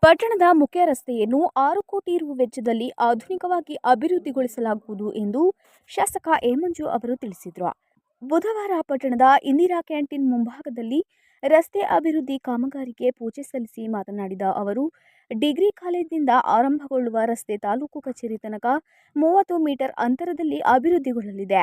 ಪಟ್ಟಣದ ಮುಖ್ಯ ರಸ್ತೆಯನ್ನು 6 ಕೋಟಿ ರು ವೆಚ್ಚದಲ್ಲಿ ಆಧುನಿಕವಾಗಿ ಅಭಿವೃದ್ಧಿಗೊಳಿಸಲಾಗುವುದು ಎಂದು ಶಾಸಕ ಎ ಮಂಜು ಅವರು ತಿಳಿಸಿದರು. ಬುಧವಾರ ಪಟ್ಟಣದ ಇಂದಿರಾ ಕ್ಯಾಂಟೀನ್ ಮುಂಭಾಗದಲ್ಲಿ ರಸ್ತೆ ಅಭಿವೃದ್ಧಿ ಕಾಮಗಾರಿಗೆ ಪೂಜೆ ಸಲ್ಲಿಸಿ ಮಾತನಾಡಿದ ಅವರು, ಡಿಗ್ರಿ ಕಾಲೇಜಿನಿಂದ ಆರಂಭಗೊಳ್ಳುವ ರಸ್ತೆ ತಾಲೂಕು ಕಚೇರಿ ತನಕ 30 ಮೀಟರ್ ಅಂತರದಲ್ಲಿ ಅಭಿವೃದ್ಧಿಗೊಳ್ಳಲಿದೆ.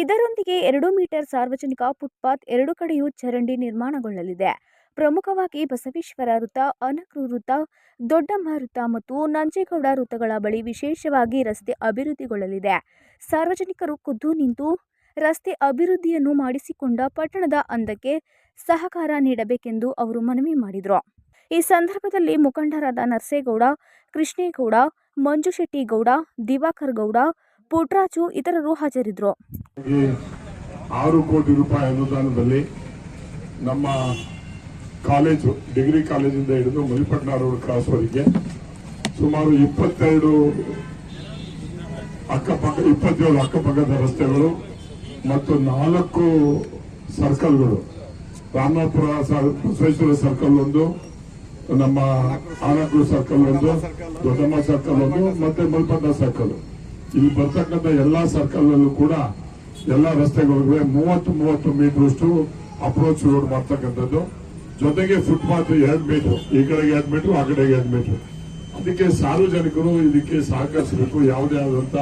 ಇದರೊಂದಿಗೆ 2 ಮೀಟರ್ ಸಾರ್ವಜನಿಕ ಫುಟ್ಪಾತ್, 2 ಕಡೆಯೂ ಚರಂಡಿ ನಿರ್ಮಾಣಗೊಳ್ಳಲಿದೆ. ಪ್ರಮುಖವಾಗಿ ಬಸವೇಶ್ವರ ವೃತ್ತ, ಅನಕೃ ವೃತ್ತ, ದೊಡ್ಡಮ್ಮ ವೃತ್ತ ಮತ್ತು ನಂಜೇಗೌಡ ವೃತ್ತಗಳ ಬಳಿ ವಿಶೇಷವಾಗಿ ರಸ್ತೆ ಅಭಿವೃದ್ಧಿಗೊಳ್ಳಲಿದೆ. ಸಾರ್ವಜನಿಕರು ಖುದ್ದು ನಿಂತು ರಸ್ತೆ ಅಭಿವೃದ್ಧಿಯನ್ನು ಮಾಡಿಸಿಕೊಂಡ ಪಟ್ಟಣದ ಅಂದಕ್ಕೆ ಸಹಕಾರ ನೀಡಬೇಕೆಂದು ಅವರು ಮನವಿ ಮಾಡಿದರು. ಈ ಸಂದರ್ಭದಲ್ಲಿ ಮುಖಂಡರಾದ ನರಸೇಗೌಡ, ಕೃಷ್ಣೇಗೌಡ, ಮಂಜುಶೆಟ್ಟಿಗೌಡ, ದಿವಾಕರ್ ಗೌಡ, ಪುಟ್ಟರಾಜು ಇತರರು ಹಾಜರಿದ್ದರು. 6 ಕೋಟಿ ರೂಪಾಯಿ ಅನುದಾನದಲ್ಲಿ ನಮ್ಮ ಕಾಲೇಜು, ಡಿಗ್ರಿ ಕಾಲೇಜಿಂದ ಹಿಡಿದು ಮಲಿಪಟ್ನ ರೋಡ್ ಕ್ರಾಸ್ ವರೆಗೆ ಸುಮಾರು 27 ಅಕ್ಕಪಕ್ಕದ ರಸ್ತೆಗಳು ಮತ್ತು 4 ಸರ್ಕಲ್ಗಳು, ರಾಮನಾಥಪುರ ಬಸವೇಶ್ವರ ಸರ್ಕಲ್ ಒಂದು, ನಮ್ಮ ಆನಕೂರು ಸರ್ಕಲ್ ಒಂದು, ದೊಡ್ಡಮ್ಮ ಸರ್ಕಲ್ ಒಂದು ಮತ್ತೆ ಮಲ್ಪಟ್ನ ಸರ್ಕಲ್, ಇಲ್ಲಿ ಬರ್ತಕ್ಕಂಥ ಎಲ್ಲಾ ಸರ್ಕಲ್ ಅಲ್ಲೂ ಕೂಡ ಎಲ್ಲಾ ರಸ್ತೆಗಳಿಗೆ 30 ಮೀಟರ್ ಅಷ್ಟು ಅಪ್ರೋಚ್ ರೋಡ್ ಮಾಡ್ತಕ್ಕಂಥದ್ದು. ಜೊತೆಗೆ ಫುಟ್ಪಾತ್ 2 ಮೀಟರ್, ಈ ಕಡೆಗೆ 2 ಮೀಟರ್, ಆ ಕಡೆಗೆ 2 ಮೀಟರ್. ಅದಕ್ಕೆ ಸಾರ್ವಜನಿಕರು ಇದಕ್ಕೆ ಸಹಕರಿಸಬೇಕು. ಯಾವುದೇ ಆದಂತ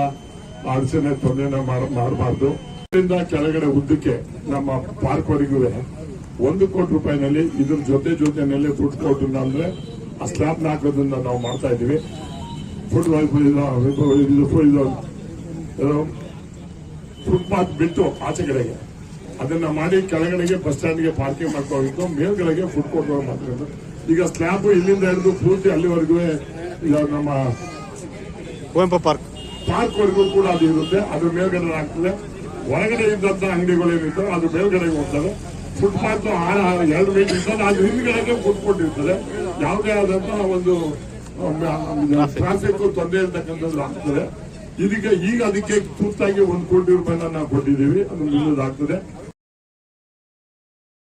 ಅಡಚಣೆ ತೊಂದರೆ ಮಾಡಬಾರ್ದು. ಇದರಿಂದ ಕೆಳಗಡೆ ಉದ್ದಕ್ಕೆ ನಮ್ಮ ಪಾರ್ಕ್ ವರೆಗೂ 1 ಕೋಟಿ ರೂಪಾಯಿನಲ್ಲಿ ಇದ್ರ ಜೊತೆನಲ್ಲಿ ಫುಡ್ ಕೋರ್ಟ್ ಅಂದ್ರೆ ಆ ಸ್ಲಾಬ್ ಹಾಕೋದನ್ನ ನಾವು ಮಾಡ್ತಾ ಇದೀವಿ. ಫುಟ್ಪಾತ್ ಬಿಟ್ಟು ಆಚೆ ಕಡೆಗೆ ಅದನ್ನ ಮಾಡಿ ಕೆಳಗಡೆಗೆ ಬಸ್ ಸ್ಟ್ಯಾಂಡ್ಗೆ ಪಾರ್ಕಿಂಗ್ ಮಾಡ್ಕೋಬೇಕು, ಮೇಲ್ಗಡೆಗೆ ಫುಡ್ ಕೋರ್ಟ್ ಮಾಡ್ಕೊಂಡು ಈಗ ಸ್ಲ್ಯಾಬ್ ಇಲ್ಲಿಂದ ಹಿಡಿದು ಪೂರ್ತಿ ಅಲ್ಲಿವರೆಗೂ ನಮ್ಮ ಕುವೆಂಪು ಪಾರ್ಕ್ ವರೆಗೂ ಕೂಡ ಅದು ಇರುತ್ತೆ. ಅದ್ರ ಮೇಲ್ಗಡೆ ಆಗ್ತದೆ. ಹೊರಗಡೆ ಇದ್ದಂತ ಅಂಗಡಿಗಳೇನಿರ್ತವೆ ಅದು ಮೇಲ್ಗಡೆಗೆ ಹೋಗ್ತವೆ. ಫುಟ್ಪಾತ್ 2 ಮೀಟರ್ ಇರ್ತದೆ, ಅದ್ರ ಹಿಂದ್ಗಡೆಗೆ ಫುಡ್ ಕೋರ್ಟ್ ಇರ್ತದೆ. ಯಾವುದೇ ಆದಂತ ಒಂದು ಟ್ರಾಫಿಕ್ ತೊಂದರೆ ಇರ್ತಕ್ಕಂಥದ್ದು ಆಗ್ತದೆ. ಈಗ ಅದಕ್ಕೆ ತುರ್ತಾಗಿ 1 ಕೋಟಿ ರೂಪಾಯಿನ ನಾವು ಕೊಟ್ಟಿದ್ದೀವಿ. ಅದು ಮುಂದೆ ಆಗ್ತದೆ.